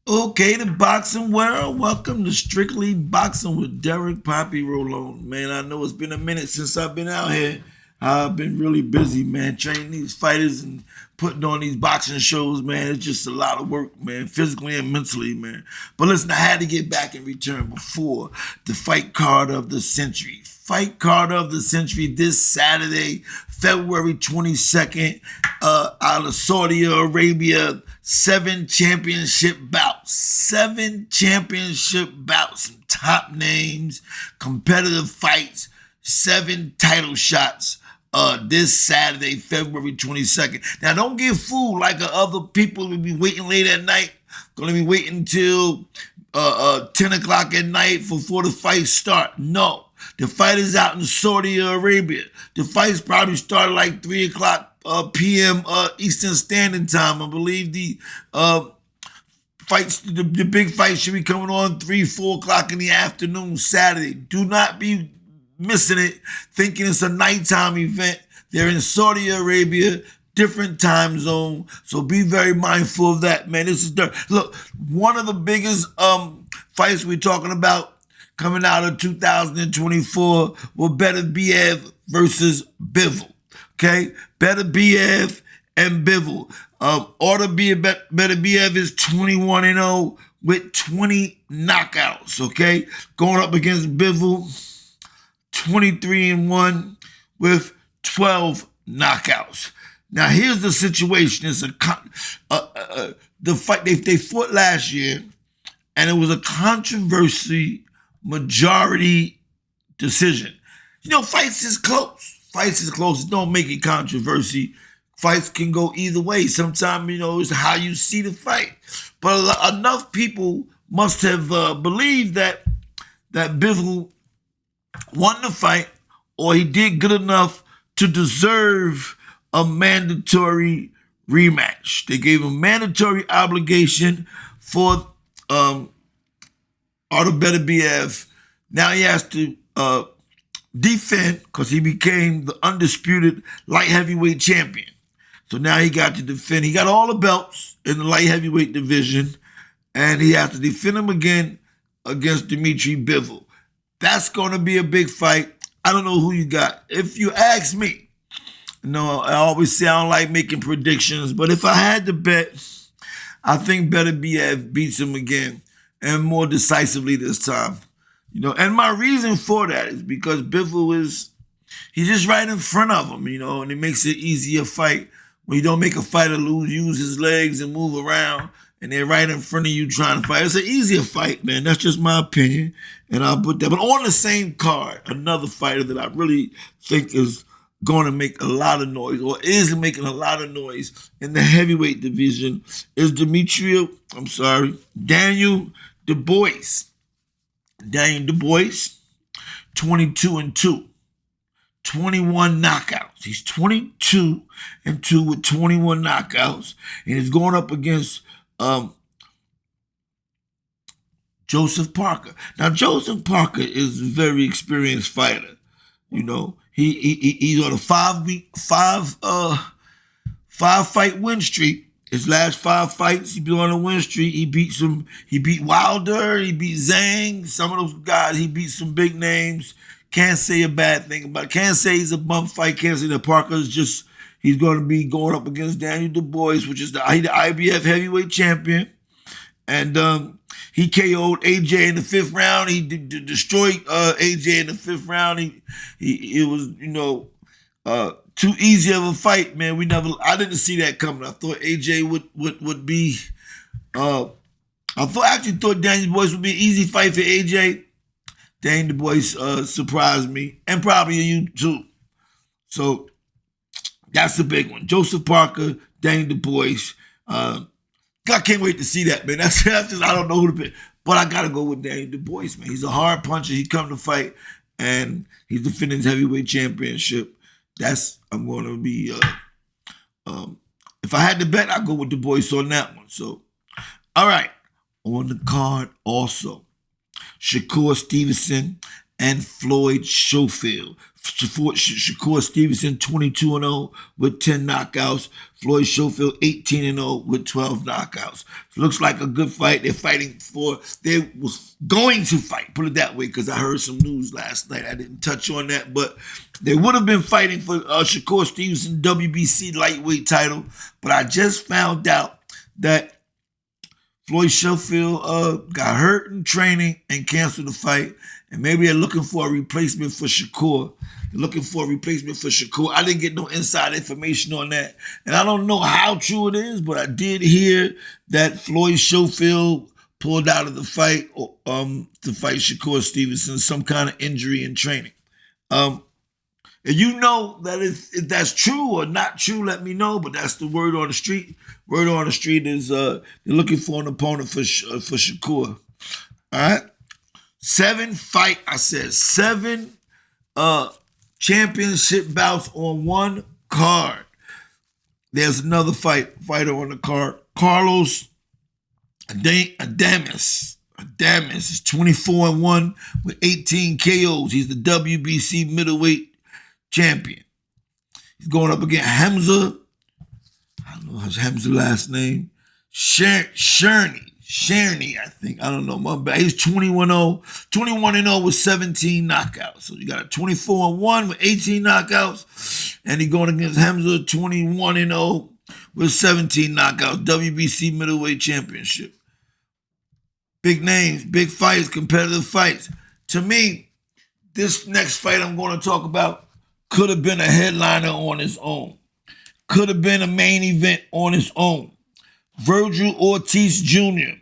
Okay, the boxing world. Welcome to Strictly Boxing with Derek Poppy Rolone. Man, I know it's been a minute since I've been out here. I've been really busy, man, training these fighters and putting on these boxing shows, man. It's just a lot of work, man, physically and mentally, man. But listen, I had to get back in return before the fight card of the century. Fight card of the century this Saturday, February 22nd, out of Saudi Arabia. 7 championship bouts. 7 championship bouts. Some top names, competitive fights, 7 title shots this Saturday, February 22nd. Now, don't get fooled like other people will be waiting late at night. Going to be waiting until 10 o'clock at night before the fights start. No. The fight is out in Saudi Arabia. The fights probably start like 3 o'clock p.m. Eastern Standard Time. I believe the fights, the big fights should be coming on 3, 4 o'clock in the afternoon Saturday. Do not be missing it, thinking it's a nighttime event. They're in Saudi Arabia, different time zone, so be very mindful of that, man. This is dirt. Look, one of the biggest fights we're talking about coming out of 2024 will Beterbiev versus Bivol. Okay, Beterbiev and Bivol. Beterbiev is 21-0 with 20 knockouts. Okay, going up against Bivol, 23-1 with 12 knockouts. Now here's the situation: it's the fight they fought last year, and it was a controversy majority decision. You know, fights is close. Fights is close. Don't make it controversy. Fights can go either way. Sometimes, you know, it's how you see the fight. But enough people must have believed that Bivol won the fight, or he did good enough to deserve a mandatory rematch. They gave him mandatory obligation for Artur Beterbiev. Now he has to defend because he became the undisputed light heavyweight champion. So now he got to defend. He got all the belts in the light heavyweight division, and he has to defend him again against Dmitry Bivol. That's going to be a big fight. I don't know who you got. If you ask me, you know, I always say I don't like making predictions, but if I had to bet, I think Beterbiev beats him again, and more decisively this time. You know, and my reason for that is because Bivol he's just right in front of him, you know, and it makes it easier fight when you don't make a fighter use his legs and move around, and they're right in front of you trying to fight. It's an easier fight, man. That's just my opinion, and I'll put that. But on the same card, another fighter that I really think is going to make a lot of noise, or is making a lot of noise in the heavyweight division, is Daniel Dubois. Daniel Dubois, 22-2, 21 knockouts. He's 22-2 with 21 knockouts, and he's going up against Joseph Parker. Now, Joseph Parker is a very experienced fighter. You know, he's on a 5-fight win streak. His last 5 fights, he been on a win streak. He beat Wilder, he beat Zhang, some of those guys. He beat some big names. Can't say a bad thing about it. Can't say he's a bum fight. Can't say that Parker's he's going to be going up against Daniel Dubois, which is the IBF heavyweight champion. And he KO'd AJ in the 5th round. He destroyed AJ in the 5th round. It was, you know, too easy of a fight, man. I didn't see that coming. I thought AJ would be. I thought Daniel Dubois would be an easy fight for AJ. Daniel Dubois surprised me, and probably you too. So that's the big one. Joseph Parker, Daniel Dubois. I can't wait to see that, man. That's just, I don't know who to pick, but I gotta go with Daniel Dubois, man. He's a hard puncher. He come to fight, and he's defending his heavyweight championship. I'm going to be, if I had to bet, I'd go with Dubois on that one. So, all right. On the card also, Shakur Stevenson and Floyd Schofield. Shakur Stevenson 22-0 with 10 knockouts. Floyd Schofield 18-0 with 12 knockouts. Looks like a good fight. They was going to fight, put it that way, because I heard some news last night. I didn't touch on that, but they would have been fighting for Shakur Stevenson WBC lightweight title. But I just found out that Floyd Schofield got hurt in training and canceled the fight. And maybe they're looking for a replacement for Shakur. I didn't get no inside information on that. And I don't know how true it is, but I did hear that Floyd Schofield pulled out of the fight to fight Shakur Stevenson, some kind of injury in training. And you know that if that's true or not true, let me know. But that's the word on the street. Word on the street is they're looking for an opponent for Shakur. All right. 7 championship bouts on one card. There's another fighter on the card. Carlos Adames. Adames is 24-1 with 18 KOs. He's the WBC middleweight champion. He's going up against Hamza. I don't know how's Hamza's last name. Sherney, I think. I don't know. My bad. He's 21-0 with 17 knockouts. So you got a 24-1 with 18 knockouts. And he's going against Hamza, 21-0 with 17 knockouts. WBC middleweight championship. Big names, big fights, competitive fights. To me, this next fight I'm going to talk about could have been a headliner on its own. Could have been a main event on its own. Virgil Ortiz Jr.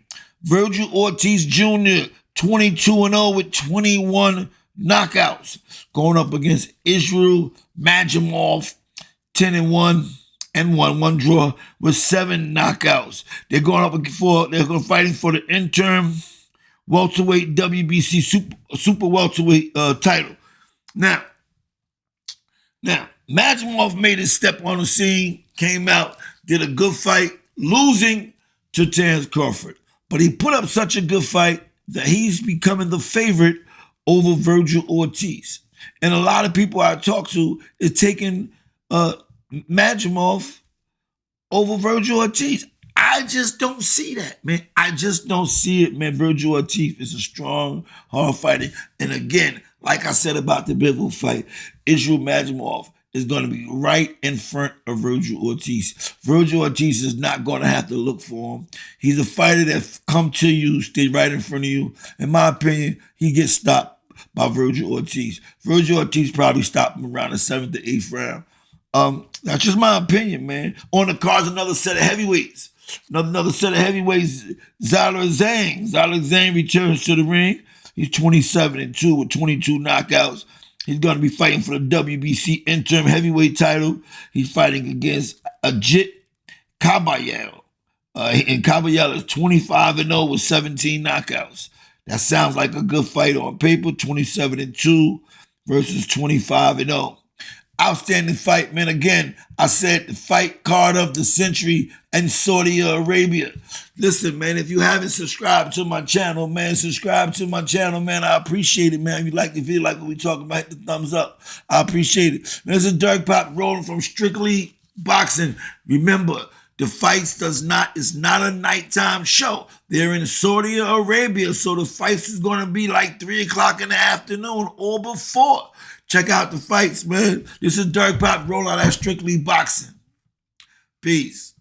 22-0 with 21 knockouts. Going up against Israel Magomedov, 10-1 and 1 draw with 7 knockouts. They're fighting for the interim welterweight WBC super welterweight title. Now, Magomedov made his step on the scene, came out, did a good fight, losing to Terence Crawford. But he put up such a good fight that he's becoming the favorite over Virgil Ortiz. And a lot of people I talk to is taking Magomedov over Virgil Ortiz. I just don't see that, man. I just don't see it, man. Virgil Ortiz is a strong, hard fighter. And again, like I said about the Bivol fight, Israel Magomedov is going to be right in front of Virgil Ortiz. Virgil Ortiz is not going to have to look for him. He's a fighter that come to you, stay right in front of you. In my opinion, he gets stopped by Virgil Ortiz. Virgil Ortiz probably stopped him around the 7th to 8th round. That's just my opinion, man. On the card's another set of heavyweights. Another set of heavyweights, Zyler Zhang. Zyler Zhang returns to the ring. He's 27-2 with 22 knockouts. He's going to be fighting for the WBC interim heavyweight title. He's fighting against Ajit Kabayel. And Kabayel is 25-0 with 17 knockouts. That sounds like a good fight on paper. 27-2 versus 25-0. Outstanding fight, man. Again, I said the fight card of the century in Saudi Arabia. Listen, man, if you haven't subscribed to my channel, man, subscribe to my channel, man. I appreciate it, man. If you like the video, like what we talking about, hit the thumbs up. I appreciate it. Man, this is Dirk Pop rolling from Strictly Boxing. Remember, the fights is not a nighttime show. They're in Saudi Arabia, so the fights is going to be like 3 o'clock in the afternoon or before. Check out the fights, man. This is Dirk Pop rolling out that Strictly Boxing. Peace.